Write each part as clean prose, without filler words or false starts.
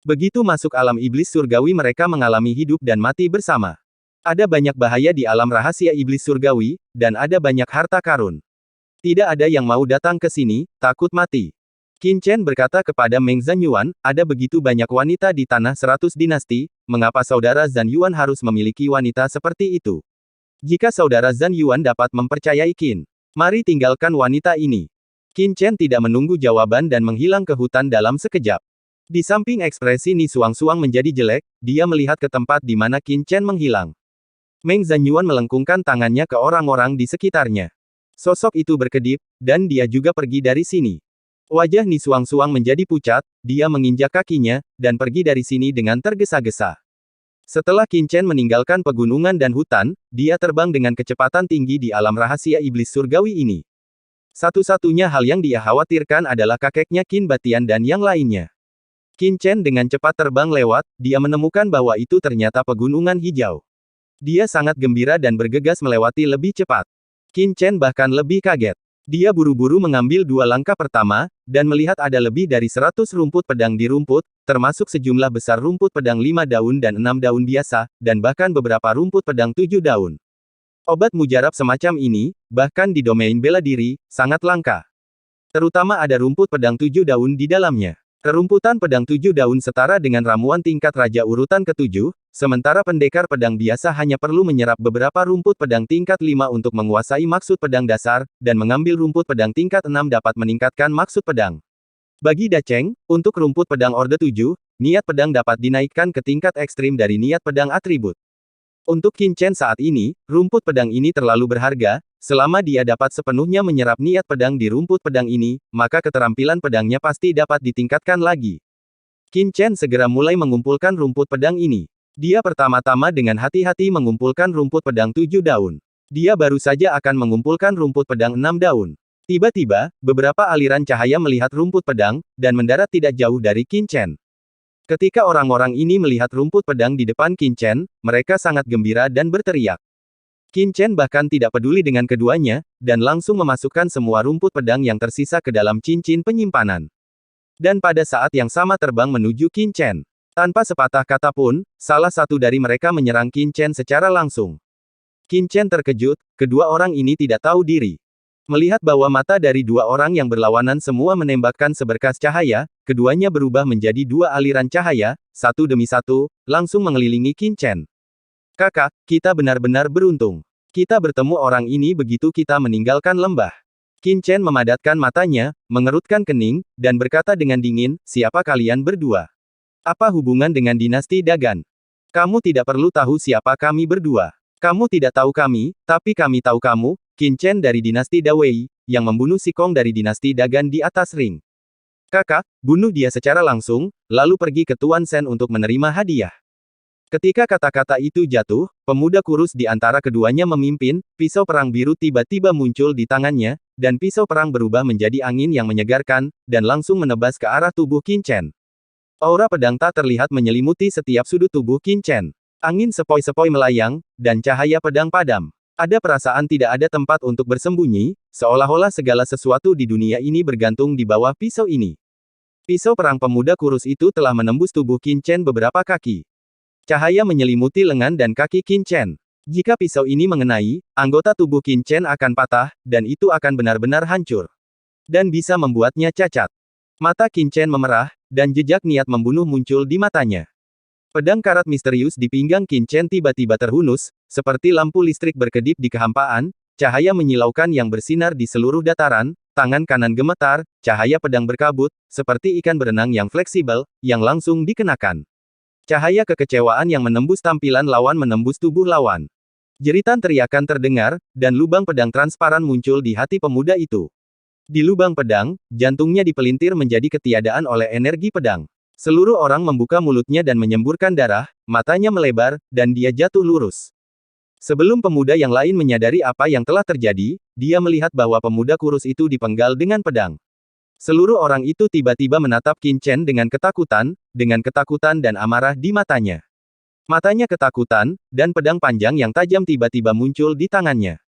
Begitu masuk alam iblis surgawi mereka mengalami hidup dan mati bersama. Ada banyak bahaya di alam rahasia iblis surgawi, dan ada banyak harta karun. Tidak ada yang mau datang ke sini, takut mati. Qin Chen berkata kepada Meng Zanyuan, ada begitu banyak wanita di tanah 100 dinasti, mengapa saudara Zanyuan harus memiliki wanita seperti itu? Jika saudara Zanyuan dapat mempercayai Qin, mari tinggalkan wanita ini. Qin Chen tidak menunggu jawaban dan menghilang ke hutan dalam sekejap. Di samping ekspresi Ni Suang-Suang menjadi jelek, dia melihat ke tempat di mana Qin Chen menghilang. Meng Zanyuan melengkungkan tangannya ke orang-orang di sekitarnya. Sosok itu berkedip, dan dia juga pergi dari sini. Wajah Ni Suang-Suang menjadi pucat, dia menginjak kakinya, dan pergi dari sini dengan tergesa-gesa. Setelah Qin Chen meninggalkan pegunungan dan hutan, dia terbang dengan kecepatan tinggi di alam rahasia iblis surgawi ini. Satu-satunya hal yang dia khawatirkan adalah kakeknya Qin Batian dan yang lainnya. Qin Chen dengan cepat terbang lewat, dia menemukan bahwa itu ternyata pegunungan hijau. Dia sangat gembira dan bergegas melewati lebih cepat. Qin Chen bahkan lebih kaget. Dia buru-buru mengambil 2 langkah pertama, dan melihat ada lebih dari 100 rumput pedang di rumput, termasuk sejumlah besar rumput pedang 5 daun dan 6 daun biasa, dan bahkan beberapa rumput pedang 7 daun. Obat mujarab semacam ini, bahkan di domain bela diri, sangat langka. Terutama ada rumput pedang 7 daun di dalamnya. Rerumputan pedang 7 daun setara dengan ramuan tingkat raja urutan ke-7, sementara pendekar pedang biasa hanya perlu menyerap beberapa rumput pedang tingkat 5 untuk menguasai maksud pedang dasar, dan mengambil rumput pedang tingkat 6 dapat meningkatkan maksud pedang. Bagi Dacheng, untuk rumput pedang Orde 7, niat pedang dapat dinaikkan ke tingkat ekstrim dari niat pedang atribut. Untuk Qin Chen saat ini, rumput pedang ini terlalu berharga, selama dia dapat sepenuhnya menyerap niat pedang di rumput pedang ini, maka keterampilan pedangnya pasti dapat ditingkatkan lagi. Qin Chen segera mulai mengumpulkan rumput pedang ini. Dia pertama-tama dengan hati-hati mengumpulkan rumput pedang 7 daun. Dia baru saja akan mengumpulkan rumput pedang 6 daun. Tiba-tiba, beberapa aliran cahaya melihat rumput pedang, dan mendarat tidak jauh dari Qin Chen. Ketika orang-orang ini melihat rumput pedang di depan Qin Chen, mereka sangat gembira dan berteriak. Qin Chen bahkan tidak peduli dengan keduanya, dan langsung memasukkan semua rumput pedang yang tersisa ke dalam cincin penyimpanan. Dan pada saat yang sama terbang menuju Qin Chen. Tanpa sepatah kata pun, salah satu dari mereka menyerang Qin Chen secara langsung. Qin Chen terkejut, kedua orang ini tidak tahu diri. Melihat bahwa mata dari 2 orang yang berlawanan semua menembakkan seberkas cahaya, keduanya berubah menjadi 2 aliran cahaya, satu demi satu, langsung mengelilingi Qin Chen. Kakak, kita benar-benar beruntung. Kita bertemu orang ini begitu kita meninggalkan lembah. Qin Chen memadatkan matanya, mengerutkan kening, dan berkata dengan dingin, siapa kalian berdua? Apa hubungan dengan dinasti Dagan? Kamu tidak perlu tahu siapa kami berdua. Kamu tidak tahu kami, tapi kami tahu kamu, Qin Chen dari dinasti Dawei, yang membunuh Si Kong dari dinasti Dagan di atas ring. Kakak, bunuh dia secara langsung, lalu pergi ke Tuan Shen untuk menerima hadiah. Ketika kata-kata itu jatuh, pemuda kurus di antara keduanya memimpin, pisau perang biru tiba-tiba muncul di tangannya, dan pisau perang berubah menjadi angin yang menyegarkan, dan langsung menebas ke arah tubuh Qin Chen. Aura pedang tak terlihat menyelimuti setiap sudut tubuh Qin Chen. Angin sepoi-sepoi melayang, dan cahaya pedang padam. Ada perasaan tidak ada tempat untuk bersembunyi, seolah-olah segala sesuatu di dunia ini bergantung di bawah pisau ini. Pisau perang pemuda kurus itu telah menembus tubuh Qin Chen beberapa kaki. Cahaya menyelimuti lengan dan kaki Qin Chen. Jika pisau ini mengenai, anggota tubuh Qin Chen akan patah, dan itu akan benar-benar hancur. Dan bisa membuatnya cacat. Mata Qin Chen memerah, dan jejak niat membunuh muncul di matanya. Pedang karat misterius di pinggang Qin Chen tiba-tiba terhunus, seperti lampu listrik berkedip di kehampaan, cahaya menyilaukan yang bersinar di seluruh dataran, tangan kanan gemetar, cahaya pedang berkabut, seperti ikan berenang yang fleksibel, yang langsung dikenakan. Cahaya kekecewaan yang menembus tampilan lawan menembus tubuh lawan. Jeritan teriakan terdengar, dan lubang pedang transparan muncul di hati pemuda itu. Di lubang pedang, jantungnya dipelintir menjadi ketiadaan oleh energi pedang. Seluruh orang membuka mulutnya dan menyemburkan darah, matanya melebar, dan dia jatuh lurus. Sebelum pemuda yang lain menyadari apa yang telah terjadi, dia melihat bahwa pemuda kurus itu dipenggal dengan pedang. Seluruh orang itu tiba-tiba menatap Qin Chen dengan ketakutan dan amarah di matanya. Matanya ketakutan, dan pedang panjang yang tajam tiba-tiba muncul di tangannya.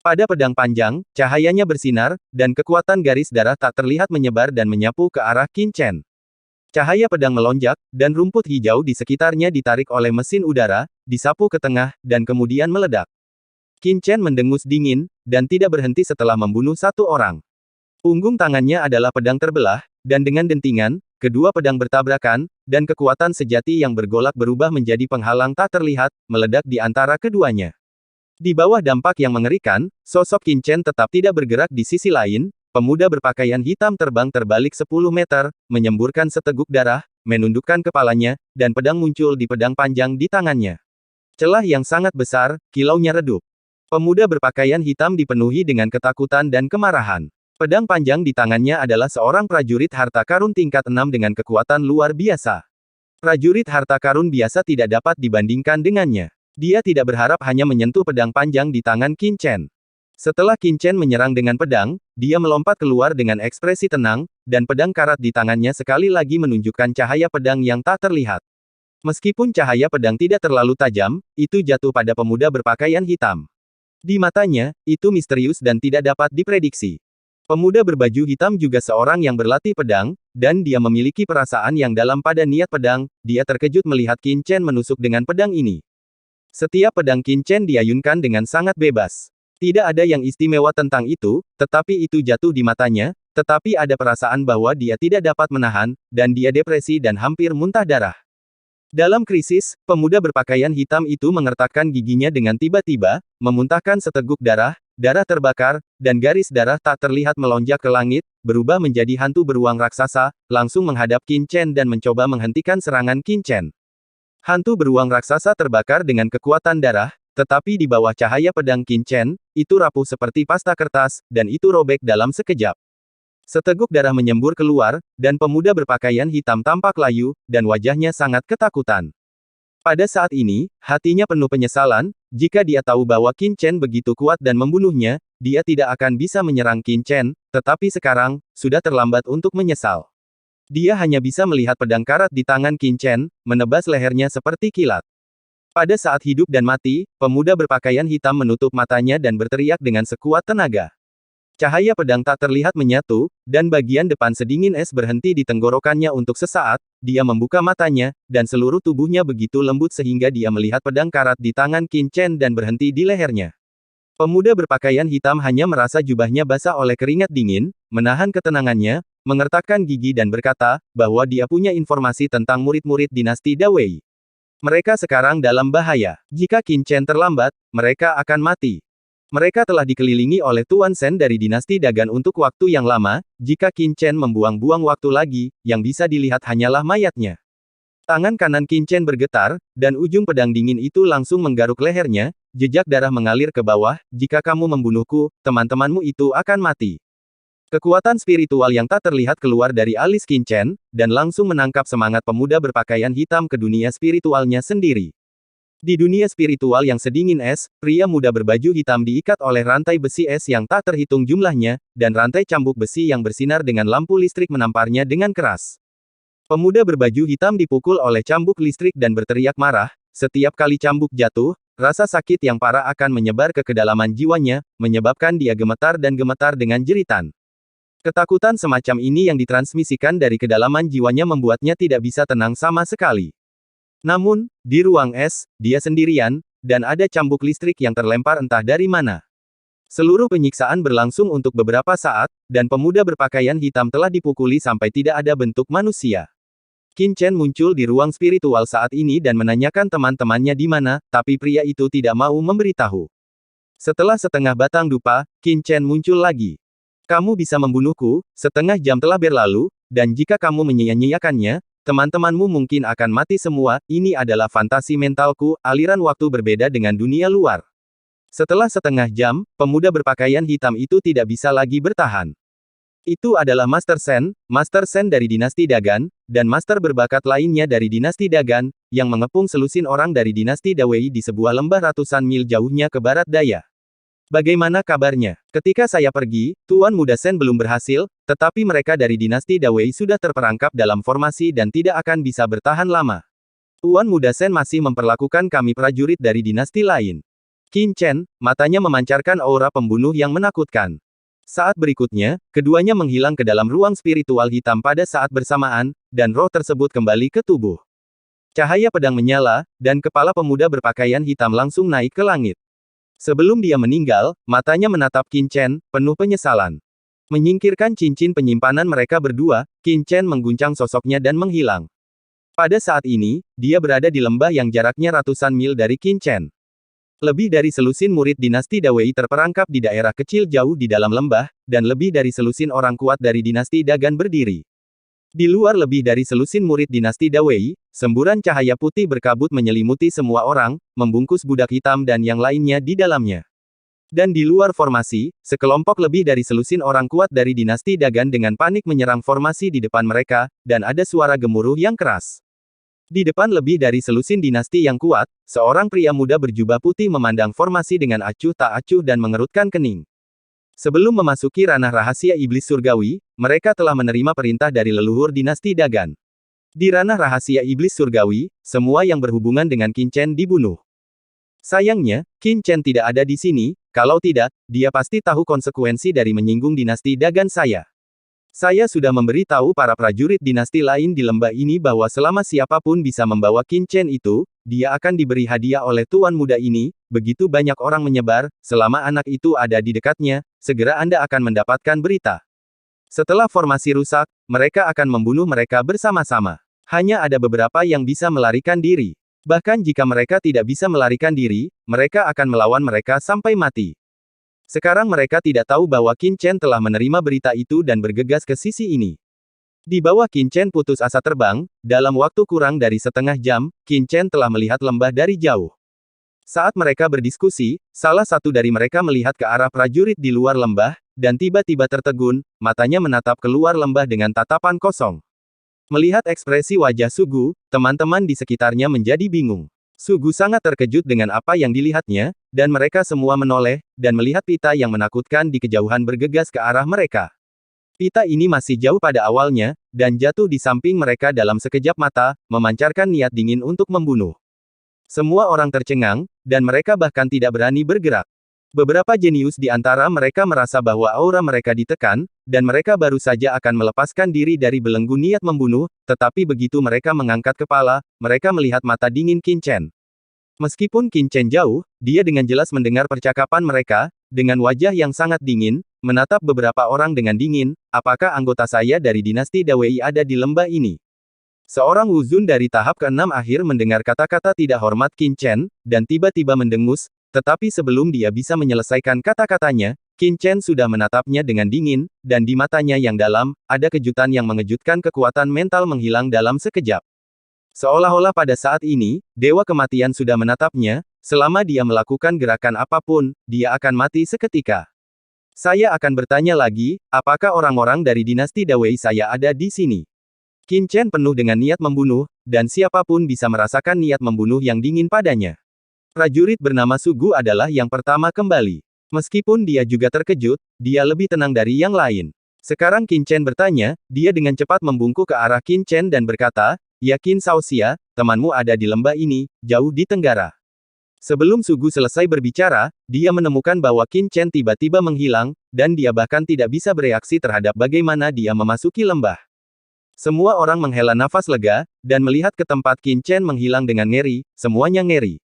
Pada pedang panjang, cahayanya bersinar, dan kekuatan garis darah tak terlihat menyebar dan menyapu ke arah Qin Chen. Cahaya pedang melonjak, dan rumput hijau di sekitarnya ditarik oleh mesin udara, disapu ke tengah, dan kemudian meledak. Qin Chen mendengus dingin, dan tidak berhenti setelah membunuh satu orang. Punggung tangannya adalah pedang terbelah, dan dengan dentingan, kedua pedang bertabrakan, dan kekuatan sejati yang bergolak berubah menjadi penghalang tak terlihat, meledak di antara keduanya. Di bawah dampak yang mengerikan, sosok Qin Chen tetap tidak bergerak di sisi lain, pemuda berpakaian hitam terbang terbalik 10 meter, menyemburkan seteguk darah, menundukkan kepalanya, dan pedang muncul di pedang panjang di tangannya. Celah yang sangat besar, kilaunya redup. Pemuda berpakaian hitam dipenuhi dengan ketakutan dan kemarahan. Pedang panjang di tangannya adalah seorang prajurit harta karun tingkat 6 dengan kekuatan luar biasa. Prajurit harta karun biasa tidak dapat dibandingkan dengannya. Dia tidak berharap hanya menyentuh pedang panjang di tangan Qin Chen. Setelah Qin Chen menyerang dengan pedang, dia melompat keluar dengan ekspresi tenang, dan pedang karat di tangannya sekali lagi menunjukkan cahaya pedang yang tak terlihat. Meskipun cahaya pedang tidak terlalu tajam, itu jatuh pada pemuda berpakaian hitam. Di matanya, itu misterius dan tidak dapat diprediksi. Pemuda berbaju hitam juga seorang yang berlatih pedang, dan dia memiliki perasaan yang dalam pada niat pedang. Dia terkejut melihat Qin Chen menusuk dengan pedang ini. Setiap pedang Qin Chen diayunkan dengan sangat bebas. Tidak ada yang istimewa tentang itu, tetapi itu jatuh di matanya, tetapi ada perasaan bahwa dia tidak dapat menahan, dan dia depresi dan hampir muntah darah. Dalam krisis, pemuda berpakaian hitam itu mengertakkan giginya dengan tiba-tiba, memuntahkan seteguk darah, darah terbakar, dan garis darah tak terlihat melonjak ke langit, berubah menjadi hantu beruang raksasa, langsung menghadap Qin Chen dan mencoba menghentikan serangan Qin Chen. Hantu beruang raksasa terbakar dengan kekuatan darah, tetapi di bawah cahaya pedang Qin Chen, itu rapuh seperti pasta kertas, dan itu robek dalam sekejap. Seteguk darah menyembur keluar, dan pemuda berpakaian hitam tampak layu, dan wajahnya sangat ketakutan. Pada saat ini, hatinya penuh penyesalan, jika dia tahu bahwa Qin Chen begitu kuat dan membunuhnya, dia tidak akan bisa menyerang Qin Chen, tetapi sekarang, sudah terlambat untuk menyesal. Dia hanya bisa melihat pedang karat di tangan Qin Chen, menebas lehernya seperti kilat. Pada saat hidup dan mati, pemuda berpakaian hitam menutup matanya dan berteriak dengan sekuat tenaga. Cahaya pedang tak terlihat menyatu, dan bagian depan sedingin es berhenti di tenggorokannya untuk sesaat. Dia membuka matanya, dan seluruh tubuhnya begitu lembut sehingga dia melihat pedang karat di tangan Qin Chen dan berhenti di lehernya. Pemuda berpakaian hitam hanya merasa jubahnya basah oleh keringat dingin, menahan ketenangannya, mengertakkan gigi dan berkata, bahwa dia punya informasi tentang murid-murid dinasti Dawei. Mereka sekarang dalam bahaya. Jika Qin Chen terlambat, mereka akan mati. Mereka telah dikelilingi oleh Tuan Shen dari dinasti Dagan untuk waktu yang lama, jika Qin Chen membuang-buang waktu lagi, yang bisa dilihat hanyalah mayatnya. Tangan kanan Qin Chen bergetar, dan ujung pedang dingin itu langsung menggaruk lehernya, jejak darah mengalir ke bawah. Jika kamu membunuhku, teman-temanmu itu akan mati. Kekuatan spiritual yang tak terlihat keluar dari alis Qin Chen, dan langsung menangkap semangat pemuda berpakaian hitam ke dunia spiritualnya sendiri. Di dunia spiritual yang sedingin es, pria muda berbaju hitam diikat oleh rantai besi es yang tak terhitung jumlahnya, dan rantai cambuk besi yang bersinar dengan lampu listrik menamparnya dengan keras. Pemuda berbaju hitam dipukul oleh cambuk listrik dan berteriak marah. Setiap kali cambuk jatuh, rasa sakit yang parah akan menyebar ke kedalaman jiwanya, menyebabkan dia gemetar dan gemetar dengan jeritan. Ketakutan semacam ini yang ditransmisikan dari kedalaman jiwanya membuatnya tidak bisa tenang sama sekali. Namun, di ruang es, dia sendirian, dan ada cambuk listrik yang terlempar entah dari mana. Seluruh penyiksaan berlangsung untuk beberapa saat, dan pemuda berpakaian hitam telah dipukuli sampai tidak ada bentuk manusia. Qin Chen muncul di ruang spiritual saat ini dan menanyakan teman-temannya di mana, tapi pria itu tidak mau memberitahu. Setelah setengah batang dupa, Qin Chen muncul lagi. Kamu bisa membunuhku, setengah jam telah berlalu, dan jika kamu menyia-nyiakannya, teman-temanmu mungkin akan mati semua. Ini adalah fantasi mentalku, aliran waktu berbeda dengan dunia luar. Setelah setengah jam, pemuda berpakaian hitam itu tidak bisa lagi bertahan. Itu adalah Master Shen dari dinasti Dagan, dan master berbakat lainnya dari dinasti Dagan, yang mengepung selusin orang dari dinasti Dawei di sebuah lembah ratusan mil jauhnya ke barat daya. Bagaimana kabarnya? Ketika saya pergi, Tuan Muda Shen belum berhasil, tetapi mereka dari dinasti Dawei sudah terperangkap dalam formasi dan tidak akan bisa bertahan lama. Tuan Muda Shen masih memperlakukan kami prajurit dari dinasti lain. Qin Chen, matanya memancarkan aura pembunuh yang menakutkan. Saat berikutnya, keduanya menghilang ke dalam ruang spiritual hitam pada saat bersamaan, dan roh tersebut kembali ke tubuh. Cahaya pedang menyala, dan kepala pemuda berpakaian hitam langsung naik ke langit. Sebelum dia meninggal, matanya menatap Qin Chen, penuh penyesalan. Menyingkirkan cincin penyimpanan mereka berdua, Qin Chen mengguncang sosoknya dan menghilang. Pada saat ini, dia berada di lembah yang jaraknya ratusan mil dari Qin Chen. Lebih dari selusin murid dinasti Dawei terperangkap di daerah kecil jauh di dalam lembah, dan lebih dari selusin orang kuat dari dinasti Dagan berdiri. Di luar lebih dari selusin murid dinasti Dawei, semburan cahaya putih berkabut menyelimuti semua orang, membungkus budak hitam dan yang lainnya di dalamnya. Dan di luar formasi, sekelompok lebih dari selusin orang kuat dari dinasti Dagan dengan panik menyerang formasi di depan mereka, dan ada suara gemuruh yang keras. Di depan lebih dari selusin dinasti yang kuat, seorang pria muda berjubah putih memandang formasi dengan acuh tak acuh dan mengerutkan kening. Sebelum memasuki ranah rahasia iblis surgawi, mereka telah menerima perintah dari leluhur dinasti Dagan. Di ranah rahasia iblis surgawi, semua yang berhubungan dengan Qin Chen dibunuh. Sayangnya, Qin Chen tidak ada di sini, kalau tidak, dia pasti tahu konsekuensi dari menyinggung dinasti Dagan saya. Saya sudah memberi tahu para prajurit dinasti lain di lembah ini bahwa selama siapapun bisa membawa Qin Chen itu, dia akan diberi hadiah oleh tuan muda ini. Begitu banyak orang menyebar, selama anak itu ada di dekatnya, segera Anda akan mendapatkan berita. Setelah formasi rusak, mereka akan membunuh mereka bersama-sama. Hanya ada beberapa yang bisa melarikan diri. Bahkan jika mereka tidak bisa melarikan diri, mereka akan melawan mereka sampai mati. Sekarang mereka tidak tahu bahwa Qin Chen telah menerima berita itu dan bergegas ke sisi ini. Di bawah Qin Chen putus asa terbang, dalam waktu kurang dari setengah jam, Qin Chen telah melihat lembah dari jauh. Saat mereka berdiskusi, salah satu dari mereka melihat ke arah prajurit di luar lembah, dan tiba-tiba tertegun, matanya menatap keluar lembah dengan tatapan kosong. Melihat ekspresi wajah Sugu, teman-teman di sekitarnya menjadi bingung. Sugu sangat terkejut dengan apa yang dilihatnya, dan mereka semua menoleh, dan melihat pita yang menakutkan di kejauhan bergegas ke arah mereka. Pita ini masih jauh pada awalnya, dan jatuh di samping mereka dalam sekejap mata, memancarkan niat dingin untuk membunuh. Semua orang tercengang, dan mereka bahkan tidak berani bergerak. Beberapa jenius di antara mereka merasa bahwa aura mereka ditekan, dan mereka baru saja akan melepaskan diri dari belenggu niat membunuh, tetapi begitu mereka mengangkat kepala, mereka melihat mata dingin Qin Chen. Meskipun Qin Chen jauh, dia dengan jelas mendengar percakapan mereka, dengan wajah yang sangat dingin, menatap beberapa orang dengan dingin, apakah anggota saya dari dinasti Dawei ada di lembah ini? Seorang Wuzun dari tahap ke-6 akhir mendengar kata-kata tidak hormat Qin Chen, dan tiba-tiba mendengus, tetapi sebelum dia bisa menyelesaikan kata-katanya, Qin Chen sudah menatapnya dengan dingin, dan di matanya yang dalam, ada kejutan yang mengejutkan kekuatan mental menghilang dalam sekejap. Seolah-olah pada saat ini, Dewa Kematian sudah menatapnya, selama dia melakukan gerakan apapun, dia akan mati seketika. Saya akan bertanya lagi, apakah orang-orang dari dinasti Dawei saya ada di sini? Qin Chen penuh dengan niat membunuh, dan siapapun bisa merasakan niat membunuh yang dingin padanya. Prajurit bernama Sugu adalah yang pertama kembali. Meskipun dia juga terkejut, dia lebih tenang dari yang lain. Sekarang Qin Chen bertanya, dia dengan cepat membungkuk ke arah Qin Chen dan berkata, "Ya Qin Shaoxia, temanmu ada di lembah ini, jauh di tenggara." Sebelum Sugu selesai berbicara, dia menemukan bahwa Qin Chen tiba-tiba menghilang, dan dia bahkan tidak bisa bereaksi terhadap bagaimana dia memasuki lembah. Semua orang menghela nafas lega, dan melihat ke tempat Qin Chen menghilang dengan ngeri, semuanya ngeri.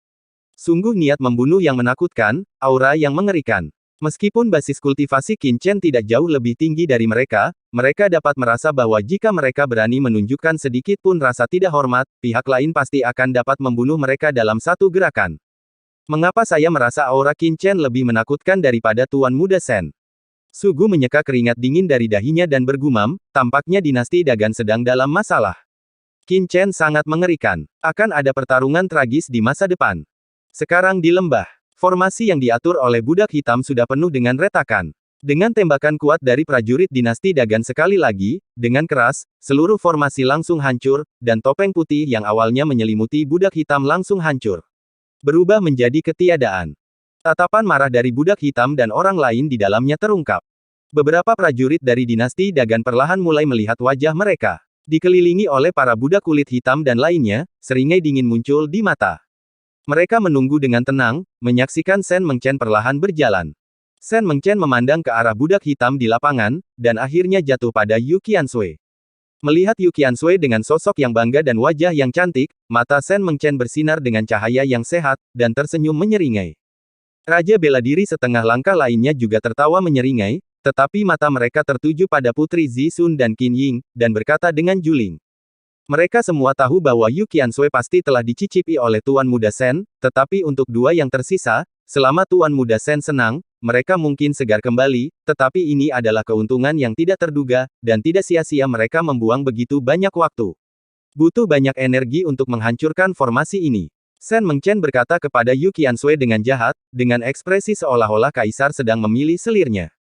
Sungguh niat membunuh yang menakutkan, aura yang mengerikan. Meskipun basis kultivasi Qin Chen tidak jauh lebih tinggi dari mereka, mereka dapat merasa bahwa jika mereka berani menunjukkan sedikit pun rasa tidak hormat, pihak lain pasti akan dapat membunuh mereka dalam satu gerakan. Mengapa saya merasa aura Qin Chen lebih menakutkan daripada Tuan Muda Sen? Sugu menyeka keringat dingin dari dahinya dan bergumam, tampaknya dinasti Dagan sedang dalam masalah. Qin Chen sangat mengerikan. Akan ada pertarungan tragis di masa depan. Sekarang di lembah, formasi yang diatur oleh budak hitam sudah penuh dengan retakan. Dengan tembakan kuat dari prajurit dinasti Dagan sekali lagi, dengan keras, seluruh formasi langsung hancur, dan topeng putih yang awalnya menyelimuti budak hitam langsung hancur. Berubah menjadi ketiadaan. Tatapan marah dari budak hitam dan orang lain di dalamnya terungkap. Beberapa prajurit dari dinasti Dagan perlahan mulai melihat wajah mereka. Dikelilingi oleh para budak kulit hitam dan lainnya, seringai dingin muncul di mata. Mereka menunggu dengan tenang, menyaksikan Sen Mengchen perlahan berjalan. Shen Mengchen memandang ke arah budak hitam di lapangan, dan akhirnya jatuh pada Yu Qiansui. Melihat Yu Qiansui dengan sosok yang bangga dan wajah yang cantik, mata Shen Mengchen bersinar dengan cahaya yang sehat, dan tersenyum menyeringai. Raja bela diri setengah langkah lainnya juga tertawa menyeringai, tetapi mata mereka tertuju pada Putri Zisun dan Qin Ying, dan berkata dengan juling. Mereka semua tahu bahwa Yu Qiansui pasti telah dicicipi oleh Tuan Muda Shen, tetapi untuk dua yang tersisa, selama Tuan Muda Shen senang, mereka mungkin segar kembali, tetapi ini adalah keuntungan yang tidak terduga, dan tidak sia-sia mereka membuang begitu banyak waktu. Butuh banyak energi untuk menghancurkan formasi ini. Shen Mengchen berkata kepada Yu Qiansui dengan jahat, dengan ekspresi seolah-olah kaisar sedang memilih selirnya.